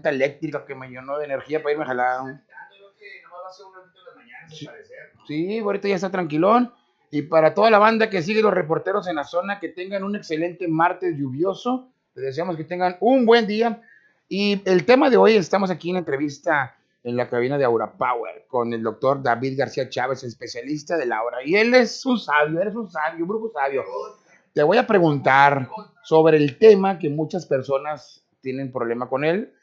eléctrica que me llenó de energía para irme a jalar. Sí, sí, ahorita ya está tranquilón. Y para toda la banda que sigue los reporteros en la zona, que tengan un excelente martes lluvioso. Les deseamos que tengan un buen día. Y el tema de hoy, estamos aquí en entrevista en la cabina de Aura Power con el doctor David García Chávez, especialista de la aura. Y él es un sabio, eres un sabio, un brujo sabio. Te voy a preguntar sobre el tema que muchas personas tienen problema con él,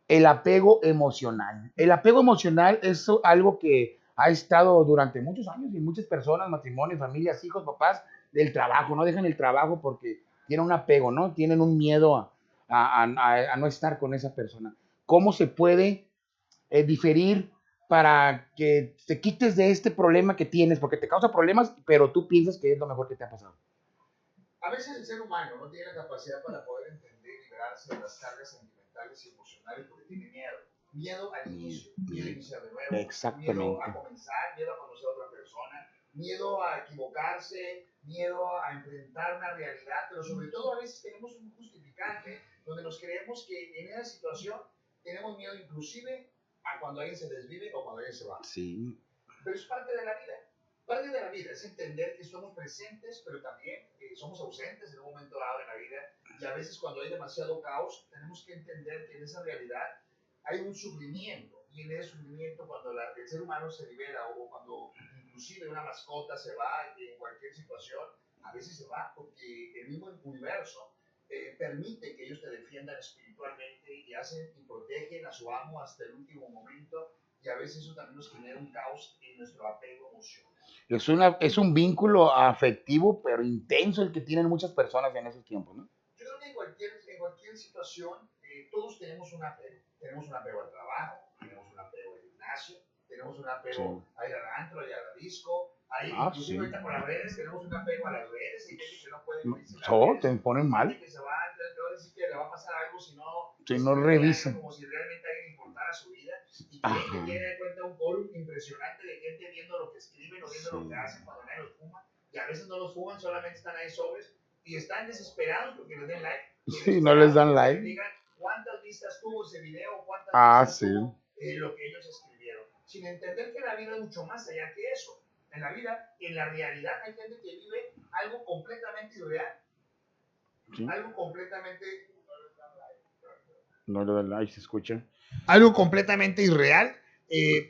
el apego emocional. El apego emocional es algo que ha estado durante muchos años y muchas personas, matrimonios, familias, hijos, papás, del trabajo, no dejan el trabajo porque tienen un apego, ¿no? Tienen un miedo a no estar con esa persona. ¿Cómo se puede diferir para que te quites de este problema que tienes? Porque te causa problemas, pero tú piensas que es lo mejor que te ha pasado. A veces el ser humano no tiene la capacidad para poder entender y liberarse de las cargas sentimentales y emocionales porque tiene miedo. Miedo al inicio, miedo a iniciar de nuevo, miedo a comenzar, miedo a conocer a otra persona, miedo a equivocarse, miedo a enfrentar una realidad, pero sobre todo a veces tenemos un justificante donde nos creemos que en esa situación tenemos miedo inclusive a cuando alguien se desvive o cuando alguien se va. Sí. Pero es parte de la vida. Parte de la vida es entender que somos presentes, pero también somos ausentes en un momento dado en la vida. Y a veces cuando hay demasiado caos, tenemos que entender que en esa realidad hay un sufrimiento. Y en ese sufrimiento, cuando el ser humano se libera o cuando inclusive una mascota se va en cualquier situación, a veces se va porque el mismo universo permite que ellos te defiendan espiritualmente y hacen y protegen a su amo hasta el último momento. Y a veces eso también nos genera un caos en nuestro apego emocional. Es un vínculo afectivo, pero intenso el que tienen muchas personas en esos tiempos, ¿no? Yo creo que en cualquier situación todos tenemos un apego. Tenemos un apego al trabajo, tenemos un apego al gimnasio, tenemos un apego a ir al antro, a ir a la disco. Inclusive ahorita con las redes tenemos un apego a las redes. Hay gente que no puede irse a las redes. Te ponen mal. Gente que se va a decir que le va a pasar algo si no, si no revisan. como si realmente a alguien le importara su vida. Y creen que tiene en cuenta un quórum impresionante de gente viendo lo que escriben o viendo lo que hacen cuando nadie los fuma. Y a veces no los fuman, solamente están ahí sobres y están desesperados porque les den like. Sí, no les dan like. Digan cuántas vistas tuvo ese video, cuántas vistas tuvo lo que ellos escribieron. Sin entender que la vida es mucho más allá que eso. En la vida, en la realidad, hay gente que vive algo completamente irreal. ¿Sí? Algo completamente... No le dan like, se escucha. Algo completamente irreal,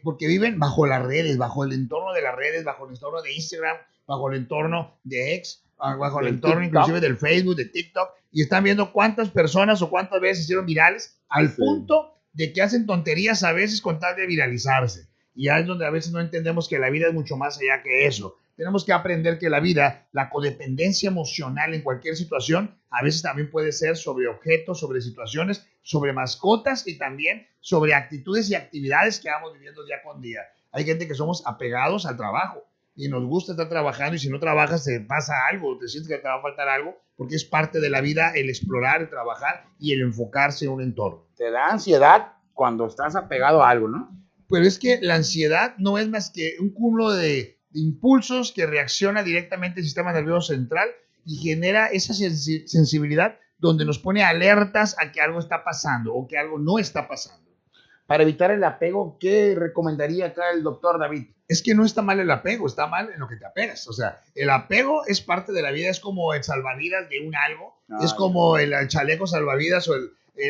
porque viven bajo las redes, bajo el entorno de las redes, bajo el entorno de Instagram, bajo el entorno de X, bajo el entorno inclusive del Facebook, de TikTok, y están viendo cuántas personas o cuántas veces hicieron virales, al punto de que hacen tonterías a veces con tal de viralizarse. Y ya es donde a veces no entendemos que la vida es mucho más allá que eso. Tenemos que aprender que la vida, la codependencia emocional en cualquier situación, a veces también puede ser sobre objetos, sobre situaciones, sobre mascotas y también sobre actitudes y actividades que vamos viviendo día con día. Hay gente que somos apegados al trabajo y nos gusta estar trabajando, y si no trabajas te pasa algo, te sientes que te va a faltar algo, porque es parte de la vida el explorar, el trabajar y el enfocarse en un entorno. Te da ansiedad cuando estás apegado a algo, ¿no? Pero es que la ansiedad no es más que un cúmulo de impulsos que reacciona directamente el sistema nervioso central y genera esa sensibilidad donde nos pone alertas a que algo está pasando o que algo no está pasando. Para evitar el apego, ¿qué recomendaría acá el doctor David? Es que no está mal el apego, está mal en lo que te apegas. O sea, el apego es parte de la vida, es como el salvavidas de un algo, es como el chaleco salvavidas o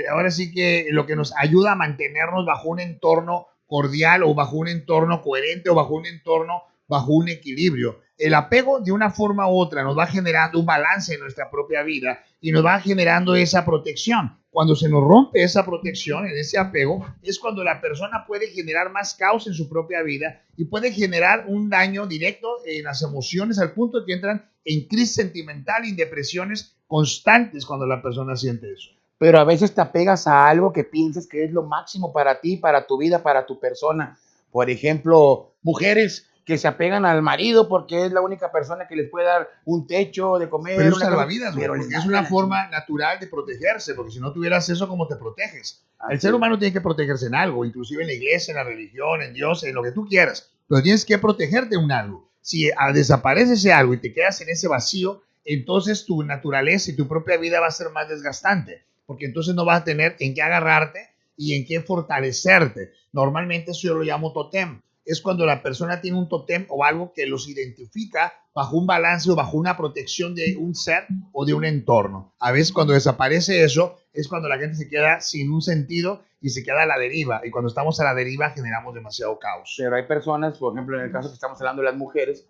ahora sí que lo que nos ayuda a mantenernos bajo un entorno cordial o bajo un entorno coherente o bajo un entorno, bajo un equilibrio. El apego de una forma u otra nos va generando un balance en nuestra propia vida y nos va generando esa protección. Cuando se nos rompe esa protección, en ese apego, es cuando la persona puede generar más caos en su propia vida y puede generar un daño directo en las emociones al punto de que entran en crisis sentimental y en depresiones constantes cuando la persona siente eso. Pero a veces te apegas a algo que piensas que es lo máximo para ti, para tu vida, para tu persona. Por ejemplo, mujeres que se apegan al marido porque es la única persona que les puede dar un techo de comer. Pero es salvavidas, porque es una forma natural de protegerse, porque si no tuvieras eso, ¿cómo te proteges? El ser humano tiene que protegerse en algo, inclusive en la iglesia, en la religión, en Dios, en lo que tú quieras, pero tienes que protegerte en algo. Si desaparece ese algo y te quedas en ese vacío, entonces tu naturaleza y tu propia vida va a ser más desgastante, porque entonces no vas a tener en qué agarrarte y en qué fortalecerte. Normalmente eso yo lo llamo tótem. Es cuando la persona tiene un tótem o algo que los identifica bajo un balance o bajo una protección de un ser o de un entorno. A veces cuando desaparece eso es cuando la gente se queda sin un sentido y se queda a la deriva. Y cuando estamos a la deriva generamos demasiado caos. Pero hay personas, por ejemplo, en el caso que estamos hablando de las mujeres,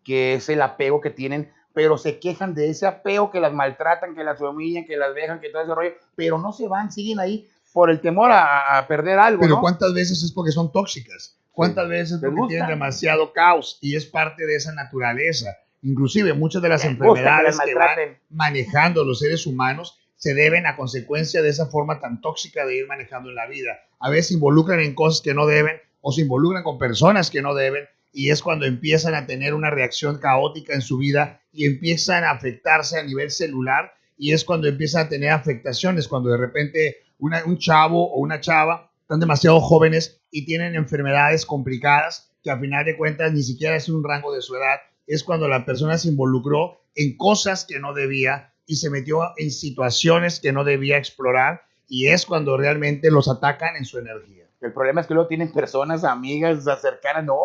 que es el apego que tienen, pero se quejan de ese apego, que las maltratan, que las humillan, que las dejan, que todo ese rollo, pero no se van, siguen ahí por el temor a perder algo, Pero ¿no? ¿cuántas veces es porque son tóxicas? ¿Cuántas veces porque tienen demasiado caos? Y es parte de esa naturaleza. Inclusive muchas de las enfermedades que van manejando los seres humanos se deben a consecuencia de esa forma tan tóxica de ir manejando en la vida. A veces se involucran en cosas que no deben o se involucran con personas que no deben y es cuando empiezan a tener una reacción caótica en su vida y empiezan a afectarse a nivel celular y es cuando empiezan a tener afectaciones, cuando de repente un chavo o una chava están demasiado jóvenes y tienen enfermedades complicadas que a final de cuentas ni siquiera es un rango de su edad, es cuando la persona se involucró en cosas que no debía y se metió en situaciones que no debía explorar y es cuando realmente los atacan en su energía. El problema es que luego tienen personas, amigas cercanas, no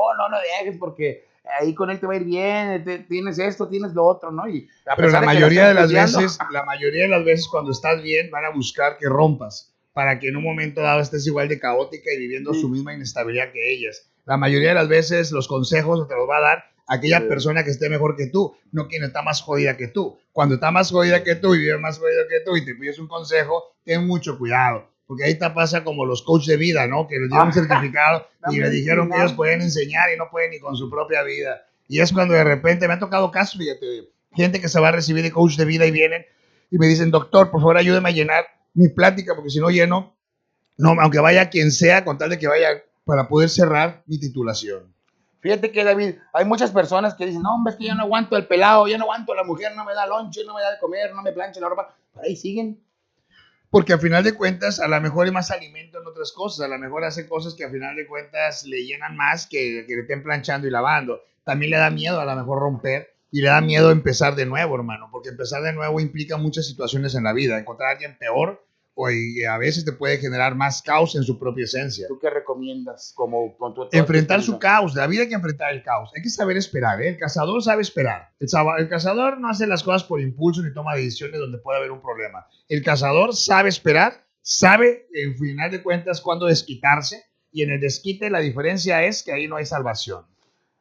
dejes porque ahí con él te va a ir bien, tienes esto, tienes lo otro, ¿no? Y pero la mayoría de las veces cuando estás bien van a buscar que rompas para que en un momento dado estés igual de caótica y viviendo su misma inestabilidad que ellas. La mayoría de las veces los consejos te los va a dar aquella persona que esté mejor que tú, no quien está más jodida que tú. Cuando está más jodida que tú y vive más jodida que tú y te pides un consejo, ten mucho cuidado. Porque ahí te pasa como los coaches de vida, ¿no? Que les dieron un certificado y les dijeron que ellos pueden enseñar y no pueden ni con su propia vida. Y es cuando de repente me han tocado casos, fíjate, gente que se va a recibir de coach de vida y vienen y me dicen, doctor, por favor ayúdeme a llenar mi plática, porque si no lleno, no, aunque vaya quien sea, con tal de que vaya para poder cerrar mi titulación. Fíjate que, David, hay muchas personas que dicen, no, hombre, es que yo no aguanto el pelado, yo no aguanto la mujer, no me da lonche, no me da de comer, no me plancha la ropa. Pero ahí siguen. Porque al final de cuentas, a lo mejor hay más alimento en otras cosas, a lo mejor hace cosas que al final de cuentas le llenan más que le estén planchando y lavando. También le da miedo a lo mejor romper y le da miedo empezar de nuevo, hermano, porque empezar de nuevo implica muchas situaciones en la vida. Encontrar a alguien peor o y a veces te puede generar más caos en su propia esencia. ¿Tú qué recomiendas como con tu enfrentar su caos? La vida hay que enfrentar el caos. Hay que saber esperar, ¿eh? El cazador sabe esperar. El cazador no hace las cosas por impulso ni toma decisiones donde puede haber un problema. El cazador sabe esperar, sabe en final de cuentas cuándo desquitarse y en el desquite la diferencia es que ahí no hay salvación.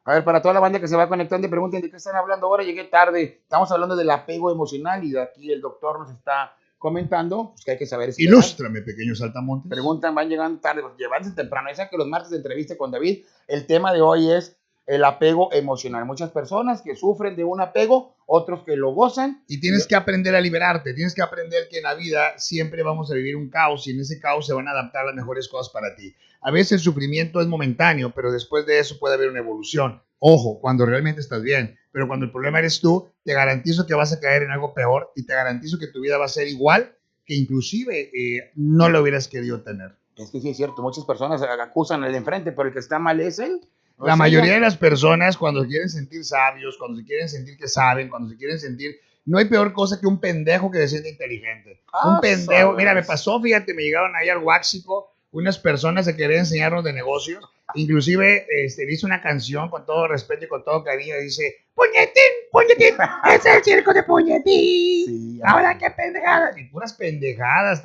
A ver, para toda la banda que se va conectando y pregunten de qué están hablando ahora, llegué tarde. Estamos hablando del apego emocional y de aquí el doctor nos está comentando pues, que hay que saber esperar. Ilústrame, pequeño saltamontes. Preguntan, van llegando tarde, pues llevarse temprano. Ya saben que los martes de entrevista con David, el tema de hoy es el apego emocional. Muchas personas que sufren de un apego, otros que lo gozan. Y tienes que aprender a liberarte, tienes que aprender que en la vida siempre vamos a vivir un caos y en ese caos se van a adaptar las mejores cosas para ti. A veces el sufrimiento es momentáneo, pero después de eso puede haber una evolución. Ojo, cuando realmente estás bien, pero cuando el problema eres tú, te garantizo que vas a caer en algo peor y te garantizo que tu vida va a ser igual que inclusive no lo hubieras querido tener. Es que sí es cierto, muchas personas acusan al de enfrente, pero el que está mal es él. La mayoría de las personas cuando se quieren sentir sabios, cuando se quieren sentir que saben, cuando se quieren sentir... No hay peor cosa que un pendejo que se siente inteligente. Un pendejo, sabes. Mira, me pasó, fíjate, me llegaron ahí al Waxico unas personas que querían enseñarnos de negocios. Inclusive hice una canción con todo respeto y con todo cariño. Dice, Puñetín, Puñetín, es el circo de Puñetín. Sí, ahora qué pendejadas. Y puras pendejadas.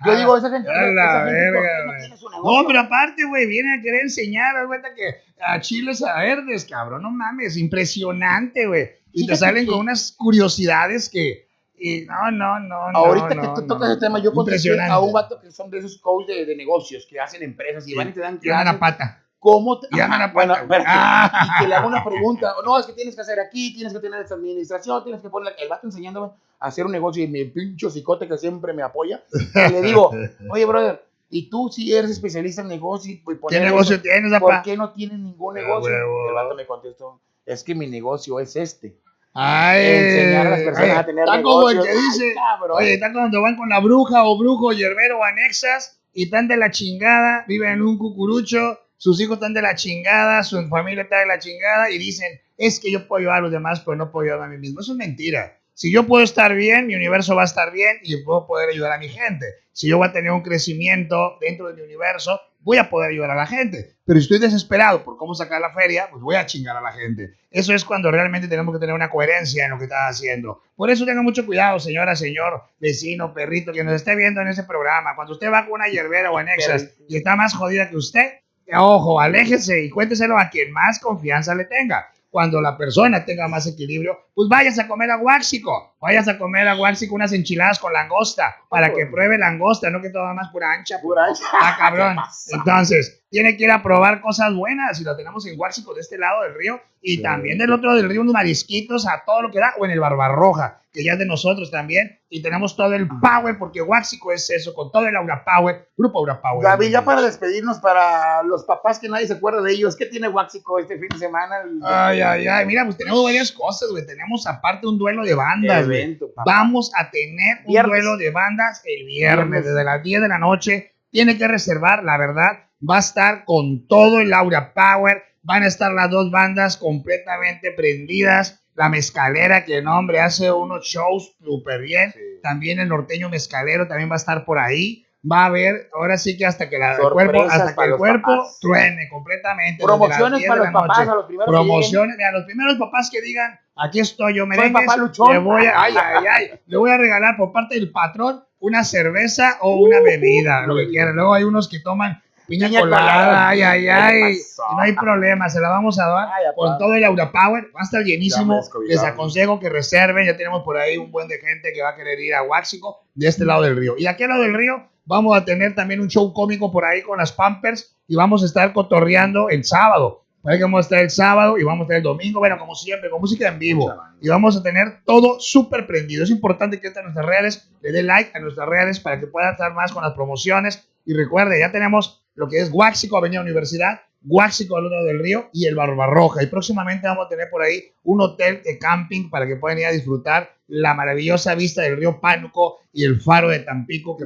Yo digo, esa gente, esa verga, gente no, pero aparte, güey, vienen a querer enseñar, haz cuenta que a chiles a verdes, cabrón, no mames, impresionante, güey. Y te salen con unas curiosidades que... no. Ahorita que tú tocas ese tema, yo contesté a un vato que son de esos coaches de negocios que hacen empresas y van y te dan clases. Una pata. ¿Cómo te... Bueno, y que le hago una pregunta, no, es que tienes que hacer aquí, tienes que tener esta administración, tienes que poner... El vato enseñándome a hacer un negocio y mi pincho cicote que siempre me apoya, y le digo, oye, brother, y tú si eres especialista en negocio, y ¿qué negocio tienes, papá? ¿Por qué no tienes ningún negocio? El vato me contestó, es que mi negocio es este. Enseñar a las personas a tener está negocios. Como el que dice, oye, está cuando van con la bruja o brujo, yerbero o anexas y están de la chingada, viven en un cucurucho, sus hijos están de la chingada, su familia está de la chingada y dicen, es que yo puedo ayudar a los demás, pero no puedo ayudar a mí mismo. Eso es mentira. Si yo puedo estar bien, mi universo va a estar bien y puedo poder ayudar a mi gente. Si yo voy a tener un crecimiento dentro de mi universo, voy a poder ayudar a la gente. Pero si estoy desesperado por cómo sacar la feria, pues voy a chingar a la gente. Eso es cuando realmente tenemos que tener una coherencia en lo que estás haciendo. Por eso tenga mucho cuidado, señora, señor, vecino, perrito, que nos esté viendo en ese programa. Cuando usted va con una hierbera o en Exas y está más jodida que usted, ojo, aléjese y cuénteselo a quien más confianza le tenga. Cuando la persona tenga más equilibrio, pues vayas a comer a Guáxico. Vayas a comer a Guáxico unas enchiladas con langosta para que pruebe langosta, no que todo más pura ancha. Pura ancha. Ah, cabrón. Entonces, tiene que ir a probar cosas buenas y lo tenemos en Guáxico de este lado del río y también del otro del río unos marisquitos a todo lo que da o en el Barbarroja, que ya es de nosotros también y tenemos todo el power porque Guáxico es eso, con todo el Aura Power, Grupo Aura Power. Gaby, ya para despedirnos, para los papás que nadie se acuerda de ellos, ¿qué tiene Guáxico este fin de semana? Ay, mira, pues tenemos varias cosas, güey. Tenemos aparte un duelo de bandas, güey. Vamos a tener un duelo de bandas el viernes, desde las 10 de la noche. Tiene que reservar, la verdad. Va a estar con todo el Aura Power. Van a estar las dos bandas completamente prendidas. La Mezcalera, que no, hombre, hace unos shows súper bien. Sí. También el Norteño Mezcalero también va a estar por ahí. Va a haber, ahora sí que hasta que el cuerpo truene completamente. Promociones para los papás, a los primeros. Promociones, a los primeros papás que digan, aquí estoy yo, merengues, le voy a regalar por parte del patrón una cerveza o una bebida, lo que quieran. Luego hay unos que toman piña colada, y no hay problema, se la vamos a dar con todo el Aura Power, va a estar llenísimo. Les aconsejo que reserven, ya tenemos por ahí un buen de gente que va a querer ir a Guáxico de este lado del río. Y aquí al lado del río vamos a tener también un show cómico por ahí con las Pampers y vamos a estar cotorreando el sábado. Por ahí que vamos a estar el sábado y vamos a estar el domingo, bueno, como siempre, con música en vivo. Y vamos a tener todo súper prendido. Es importante que entre a nuestras redes, le dé like a nuestras redes para que pueda estar más con las promociones. Y recuerde, ya tenemos lo que es Guáxico, Avenida Universidad, Guáxico al otro lado del río y el Barbarroja. Y próximamente vamos a tener por ahí un hotel de camping para que puedan ir a disfrutar la maravillosa vista del río Pánuco y el faro de Tampico, que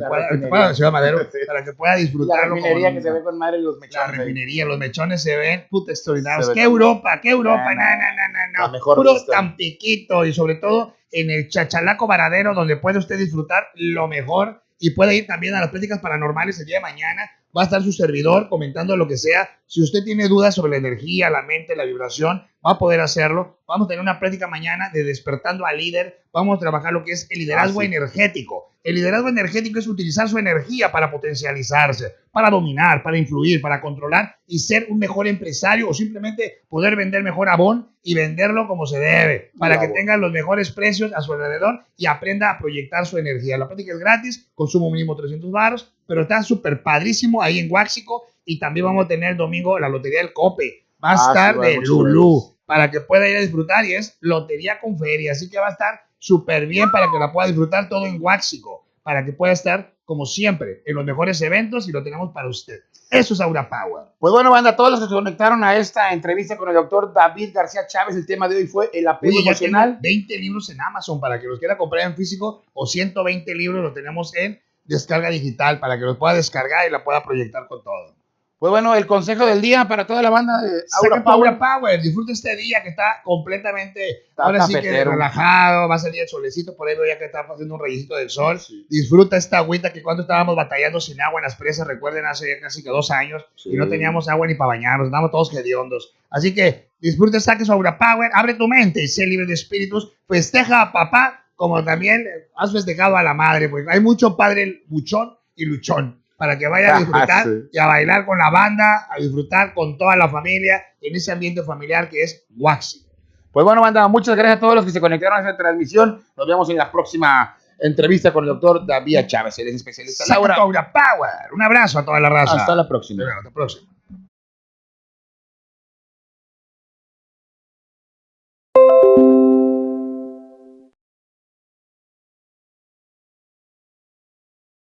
pueda, Ciudad Madero, para que pueda disfrutarlo. La refinería que se ve con madre los mechones. La refinería, los mechones se ven puta extraordinarios. ¿Qué Europa? No. Puro vista. Tampiquito y sobre todo en el Chachalaco Varadero, donde puede usted disfrutar lo mejor y puede ir también a las pláticas paranormales el día de mañana. Va a estar su servidor comentando lo que sea. Si usted tiene dudas sobre la energía, la mente, la vibración, va a poder hacerlo. Vamos a tener una plática mañana de Despertando al Líder. Vamos a trabajar lo que es el liderazgo energético. El liderazgo energético es utilizar su energía para potencializarse, para dominar, para influir, para controlar y ser un mejor empresario o simplemente poder vender mejor Avon y venderlo como se debe, para que tenga los mejores precios a su alrededor y aprenda a proyectar su energía. La práctica es gratis, consumo mínimo 300 baros, pero está súper padrísimo ahí en Guáxico y también vamos a tener el domingo la Lotería del Cope. Va a estar de Lulú para que pueda ir a disfrutar y es lotería con feria, así que va a estar súper bien para que la pueda disfrutar todo en Guáxico, para que pueda estar como siempre en los mejores eventos y lo tenemos para usted. Eso es Aura Power. Pues bueno, banda, todos los que se conectaron a esta entrevista con el doctor David García Chávez, el tema de hoy fue el apego emocional. 20 libros en Amazon para que los quiera comprar en físico o 120 libros lo tenemos en descarga digital para que los pueda descargar y la pueda proyectar con todo. Pues bueno, el consejo del día para toda la banda de Aura Power. Disfruta este día que está completamente, ahora sí que relajado, va a salir el solecito, por ahí veo ya que está haciendo un rayito del sol. Sí. Disfruta esta agüita que cuando estábamos batallando sin agua en las presas, recuerden, hace ya casi que 2 años, y no teníamos agua ni para bañarnos, estábamos todos hediondos. Así que disfruta, saque su Aura Power, abre tu mente y sé libre de espíritus, festeja a papá, como también has festejado a la madre, porque hay mucho padre buchón y luchón, para que vaya a disfrutar y a bailar con la banda, a disfrutar con toda la familia en ese ambiente familiar que es Guáxico. Pues bueno, banda, muchas gracias a todos los que se conectaron a esta transmisión. Nos vemos en la próxima entrevista con el doctor David Chávez, él es especialista en Aura Power. Un abrazo a toda la raza. Hasta la próxima. Hasta la próxima.